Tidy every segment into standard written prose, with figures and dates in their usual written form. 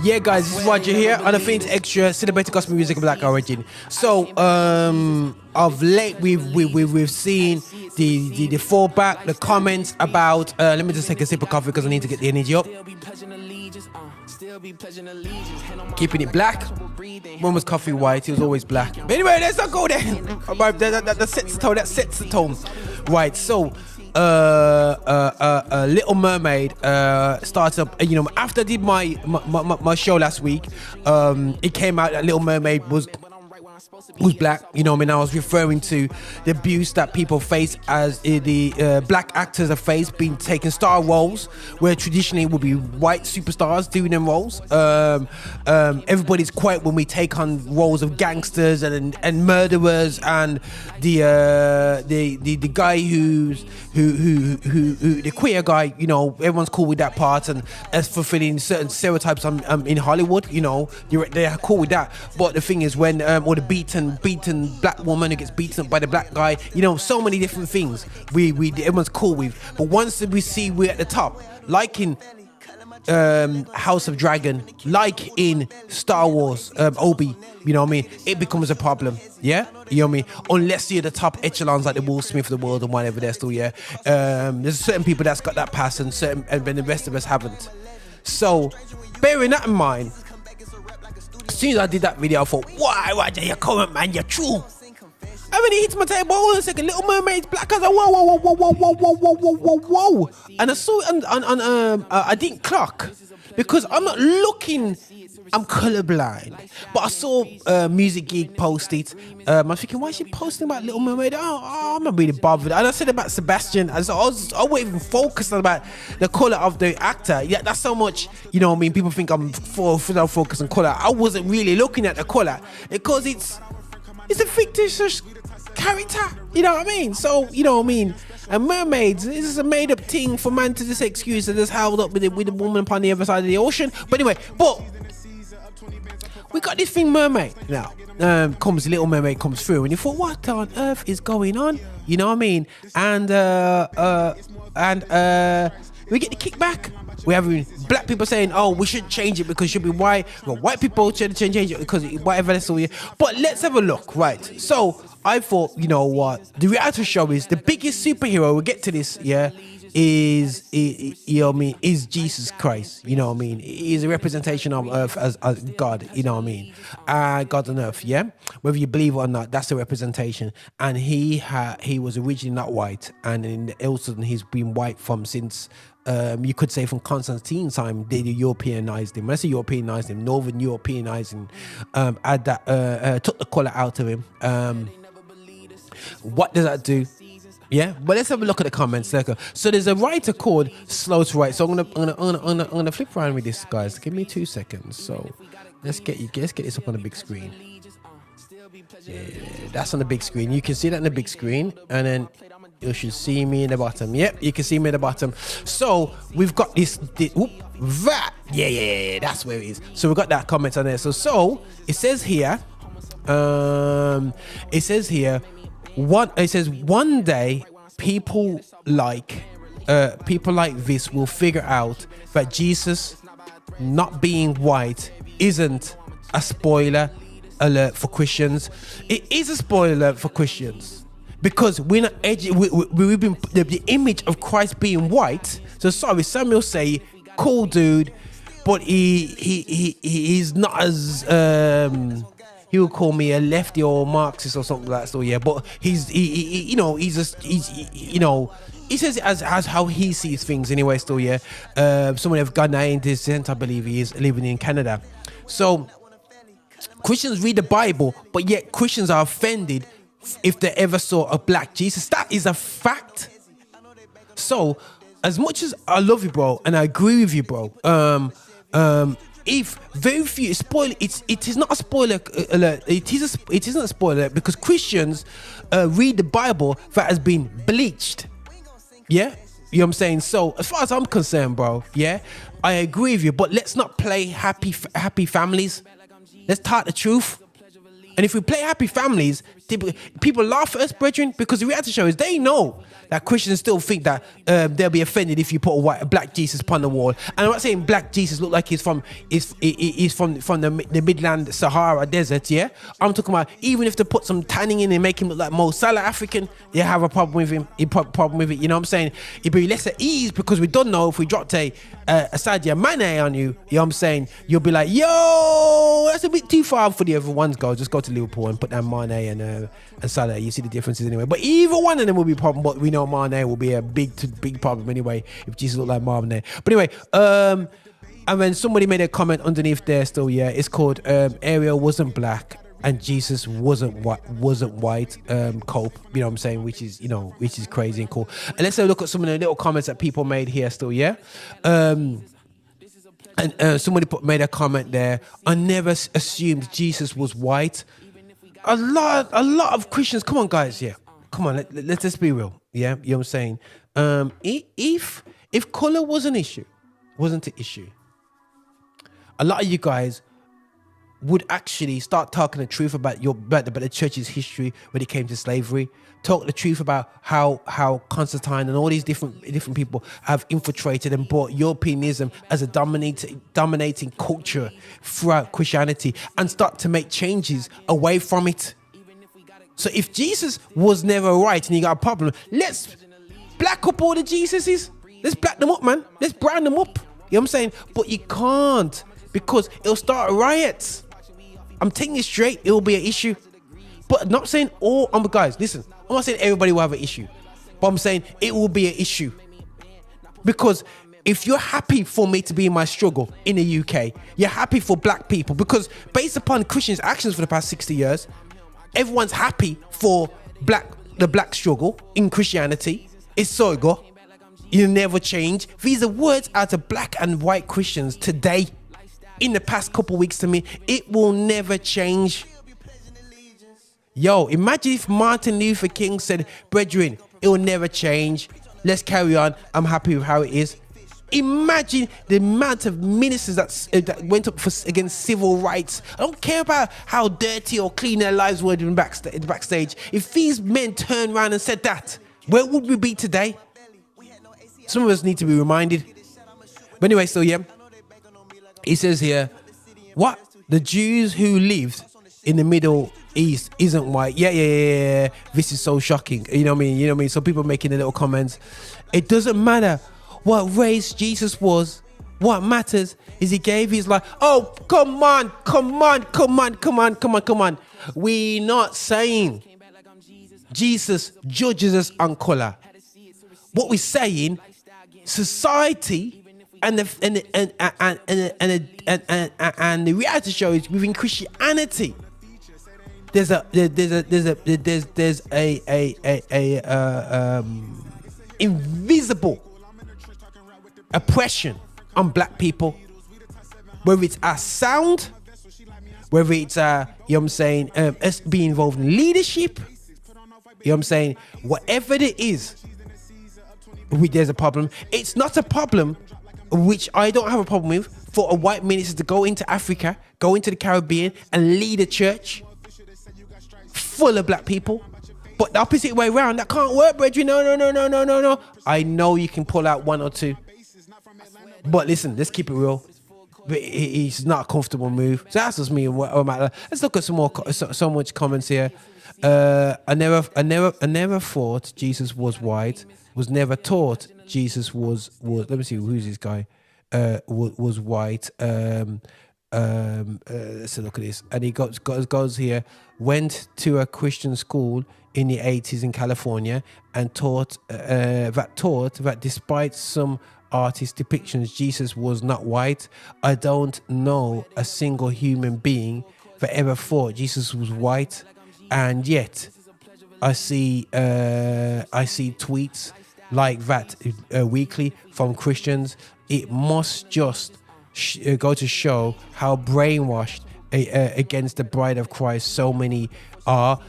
Yeah, guys, this is Roger here on the Phoenix Extra Celebrating Gospel Music of Black Origin. So, of late, we've seen the fallback, the comments about. Let me just take a sip of coffee because I need to get the energy up. Keeping it black. One was coffee white, he was always black. But anyway, let's not go there. That sets the tone. That sets the tone. Right. So. Little Mermaid started up, after I did my show last week. It came out that Little Mermaid was black. I was referring to the abuse that people face as the black actors are faced being taken star roles where traditionally it would be white superstars doing them roles. Everybody's quiet when we take on roles of gangsters and murderers, and the guy who the queer guy, everyone's cool with that part and as fulfilling certain stereotypes in Hollywood. They're cool with that. But the thing is, when or the beaten black woman who gets beaten up by the black guy, so many different things we everyone's cool with. But once we see we're at the top, like in House of Dragon, like in Star Wars, Obi, it becomes a problem. Yeah, unless you're the top echelons like the Will Smith of the world and whatever, they're still, there's certain people that's got that pass and the rest of us haven't. So bearing that in mind, as soon as I did that video, I thought, why, Roger, you're coming, man, you're true. And when it hits my table, hold on a second, Little Mermaid's black. I was like, whoa. And I saw it on I didn't clock, because I'm not looking, I'm colorblind. But I saw Music Geek post it. I'm thinking, why is she posting about Little Mermaid? I'm not really bothered. And I said about Sebastian, I wasn't even focused on about the color of the actor. Yeah, that's so much, people think I'm focused on color. I wasn't really looking at the color because it's a fictitious character, So, and mermaids, this is a made-up thing for man to just excuse to just held up with a woman upon the other side of the ocean. But anyway, we got this thing Mermaid now. Little Mermaid comes through, and you thought, what on earth is going on? You know what I mean? And we get the kickback. We're having black people saying, oh, we shouldn't change it because it should be white. Well, white people should change it because whatever, that's all. But let's have a look, right? So I thought, what? The reality show is the biggest superhero, we'll get to this, is Jesus Christ, He's a representation of earth as God, God on earth, whether you believe it or not, that's a representation. And he was originally not white, and also he's been white from since you could say from Constantine's time. They Europeanized him. When I say Europeanized him, Northern Europeanized him, took the color out of him. What does that do? Yeah, but let's have a look at the comments. So there's a writer called Slow to Write. So I'm gonna flip around with this, guys. Give me 2 seconds. So let's get this up on the big screen. Yeah, that's on the big screen. You can see that on the big screen, and then you should see me in the bottom. Yep, you can see me in the bottom. So we've got that. Yeah, that's where it is. So we've got that comment on there. So it says here. It says one day people like this will figure out that Jesus not being white isn't a spoiler alert for Christians. It is a spoiler alert for Christians because we're not we've been the image of Christ being white. So sorry, some will say cool dude, but he's not as he would call me a lefty or Marxist or something like that. So yeah, but he says it as how he sees things anyway. Still, yeah. Someone of Ghanaian descent, I believe he is, living in Canada. So Christians read the Bible, but yet Christians are offended if they ever saw a black Jesus. That is a fact. So as much as I love you, bro, and I agree with you, bro, if very few it is not a spoiler alert. It isn't a spoiler alert because Christians read the Bible that has been bleached. Yeah, you know what I'm saying. So as far as I'm concerned, bro, yeah, I agree with you. But let's not play happy families. Let's talk the truth. And if we play happy families, people laugh at us, brethren, because the reality show is they know that Christians still think that they'll be offended if you put a black Jesus upon the wall. And I'm not saying black Jesus look like he's from the Midland Sahara Desert, yeah? I'm talking about even if they put some tanning in and make him look like Mo Salah African, they have a problem with him. Problem with it, you know what I'm saying? It'd be less at ease because we don't know if we dropped a Sadio Mane on you, you know what I'm saying? You'll be like, yo, that's a bit too far for the other ones. Just go to Liverpool and put down Mane and Salah. You see the differences anyway. But either one of them will be a problem. But we know Mane will be a big problem anyway if Jesus looked like Marvin there. But anyway, and then somebody made a comment underneath there still, yeah. It's called Ariel wasn't black and Jesus wasn't white. Cope, you know what I'm saying? Which is crazy and cool. And let's have a look at some of the little comments that people made here still, yeah. And somebody made a comment there. I never assumed Jesus was white. A lot of Christians. Come on, guys. Yeah, come on. Let's just be real. Yeah, you know what I'm saying. If color wasn't an issue, a lot of you guys would actually start talking the truth about the church's history when it came to slavery. Talk the truth about how Constantine and all these different people have infiltrated and brought Europeanism as a dominating culture throughout Christianity and start to make changes away from it. So if Jesus was never right and you got a problem, let's black up all the Jesuses. Let's black them up, man. Let's brown them up. You know what I'm saying? But you can't, because it'll start riots. I'm taking it straight. It will be an issue. But I'm not saying guys, listen. I'm not saying everybody will have an issue, but I'm saying it will be an issue. Because if you're happy for me to be in my struggle in the UK, you're happy for black people, because based upon Christians' actions for the past 60 years, everyone's happy for the black struggle in Christianity. It's so good. You never change. These are words out of black and white Christians today. In the past couple weeks to me, it will never change. Yo, imagine if Martin Luther King said, brethren, it will never change. Let's carry on. I'm happy with how it is. Imagine the amount of ministers that went up against civil rights. I don't care about how dirty or clean their lives were in the backstage. If these men turned around and said that, where would we be today? Some of us need to be reminded. But anyway, so yeah. He says here, what? The Jews who lived in the Middle East isn't white. Yeah. This is so shocking. You know what I mean? So people making the little comments. It doesn't matter what race Jesus was. What matters is he gave his life. Oh, come on. We're not saying Jesus judges us on color. What we're saying, society and the reality show is within Christianity. There's invisible oppression on black people, whether it's our sound, whether it's you know what I'm saying, us being involved in leadership, you know what I'm saying, whatever it is, there's a problem. It's not a problem, which I don't have a problem with, for a white minister to go into Africa, go into the Caribbean and lead a church full of black people. But the opposite way around, that can't work, brethren. No. I know you can pull out one or two, but listen, let's keep it real. It's not a comfortable move. So that's just me. Let's look at some more. So much comments here. I never thought Jesus was white. Was never taught Jesus was. Let me see, who's this guy? Was white. Let's look at this. And he goes here. Went to a Christian school in the 80s in California and taught that despite some artist depictions, Jesus was not white. I don't know a single human being that ever thought Jesus was white, and yet I see tweets like that weekly from Christians. It must just go to show how brainwashed against the bride of Christ so many are.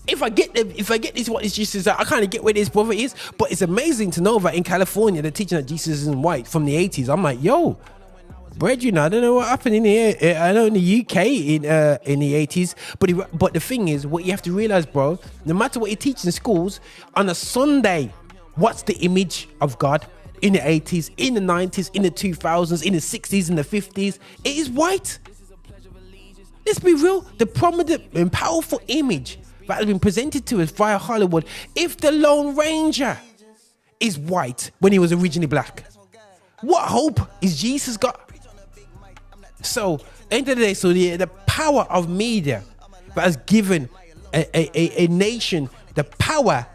If I get this, what is Jesus? I kind of get where this brother is, but it's amazing to know that in California they're teaching that Jesus isn't white from the 80s. I'm like, yo, brethren, I don't know what happened in here. I know in the UK in the 80s, but the thing is, what you have to realize, bro, no matter what you teach in schools, on a Sunday, what's the image of God in the 80s, in the 90s, in the 2000s, in the 60s, in the 50s? It is white. Let's be real. The prominent and powerful image that has been presented to us via Hollywood, if the Lone Ranger is white when he was originally black, what hope is Jesus got? So, end of the day, so the power of media that has given a nation the power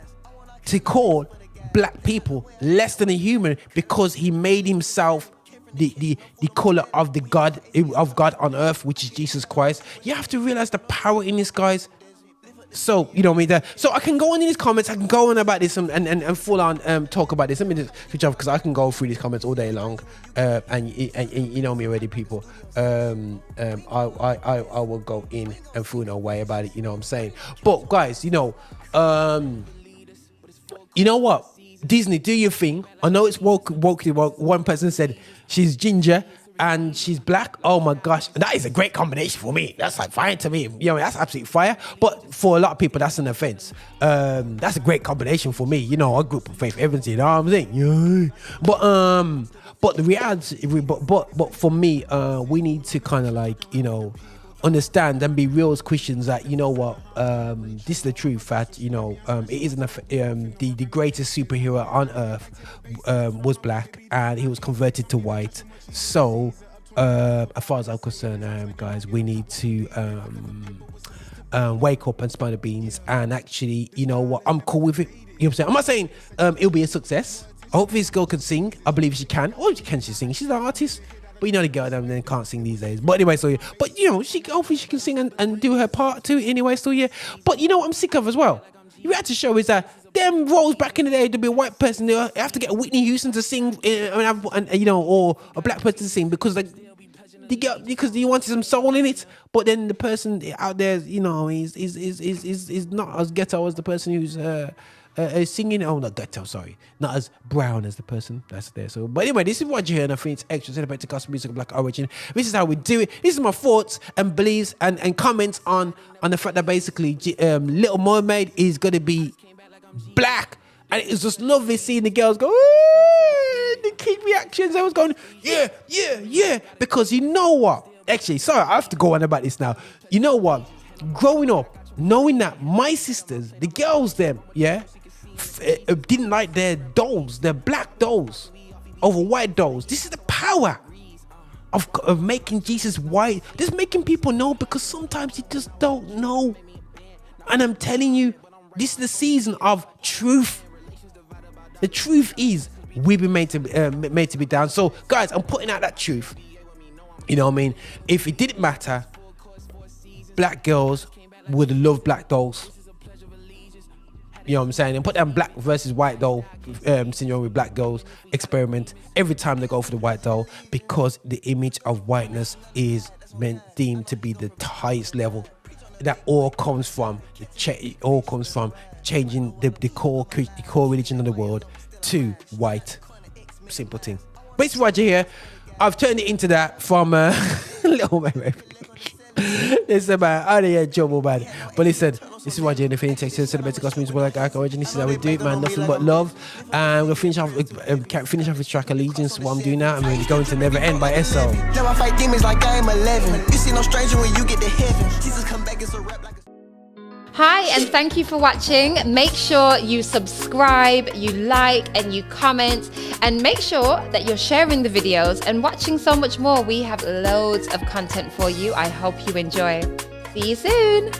to call black people less than a human because he made himself the color of God on earth, which is Jesus Christ. You have to realize the power in this, guys. So, you know what I mean? So I can go on in these comments, I can go on about this and full on talk about this. Let me just switch off because I can go through these comments all day long. And you know me already, people. I will go in and through no way about it, you know what I'm saying? But guys, you know what? Disney, do your thing. I know it's woke. One person said she's ginger and she's black. Oh my gosh, that is a great combination for me. That's like fine to me. You know, that's absolutely fire. But for a lot of people, that's an offense. That's a great combination for me. You know, I grew up with Faith Evans. You know what I'm saying? Yeah. But the reality, but for me, we need to kind of like, you know, understand and be real as Christians that, you know what, this is the truth that, you know, it isn't the greatest superhero on earth was black and he was converted to white. So as far as I'm concerned, guys, we need to wake up and spill the beans and actually, you know what, I'm cool with it. You know what I'm saying? I'm not saying it'll be a success. I hope this girl can sing. I believe she can. Or she sing. She's an artist. But you know the girl then can't sing these days. But anyway, so yeah. But you know, hopefully she can sing and do her part too. Anyway, so yeah. But you know what I'm sick of as well? You had to show is that them roles back in the day to be a white person, they have to get Whitney Houston to sing, and you know, or a black person to sing because like because you wanted some soul in it. But then the person out there, you know, is not as ghetto as the person who's singing. Oh, not ghetto, sorry, not as brown as the person that's there. So, but anyway, this is what you hear, and I think it's extra celebrated gospel music of black origin. This is how we do it. This is my thoughts and beliefs and comments on the fact that basically Little Mermaid is gonna be black, and it's just lovely seeing the girls go. The kid reactions. I was going, yeah, because you know what? Actually, sorry, I have to go on about this now. You know what? Growing up, knowing that my sisters, the girls, them, didn't like their dolls, their black dolls, over white dolls. This is the power of making Jesus white. Just making people know, because sometimes you just don't know. And I'm telling you, this is the season of truth. The truth is, we've been made to be down. So, guys, I'm putting out that truth. You know what I mean? If it didn't matter, black girls would love black dolls. You know what I'm saying? And put them black versus white doll syndrome with black girls experiment every time they go for the white doll, because the image of whiteness is deemed to be the highest level. That all comes from changing the core religion of the world to white. Simple thing. But it's Roger here. I've turned it into that from Little Mermaid. It's about trouble, man. But listen, this is Roger in the Phoenix Texas celebrated gospel music like origin. This is how we do it, man. Nothing but love. And we'll finish off with track Allegiance. What I'm doing now, I'm really going to Never End by SO. Now I fight demons like I'm 11. You see no stranger when you get to heaven. Jesus come back, it's a rap like a... Hi, and thank you for watching. Make sure you subscribe, you like, and you comment, and make sure that you're sharing the videos and watching so much more. We have loads of content for you. I hope you enjoy. See you soon.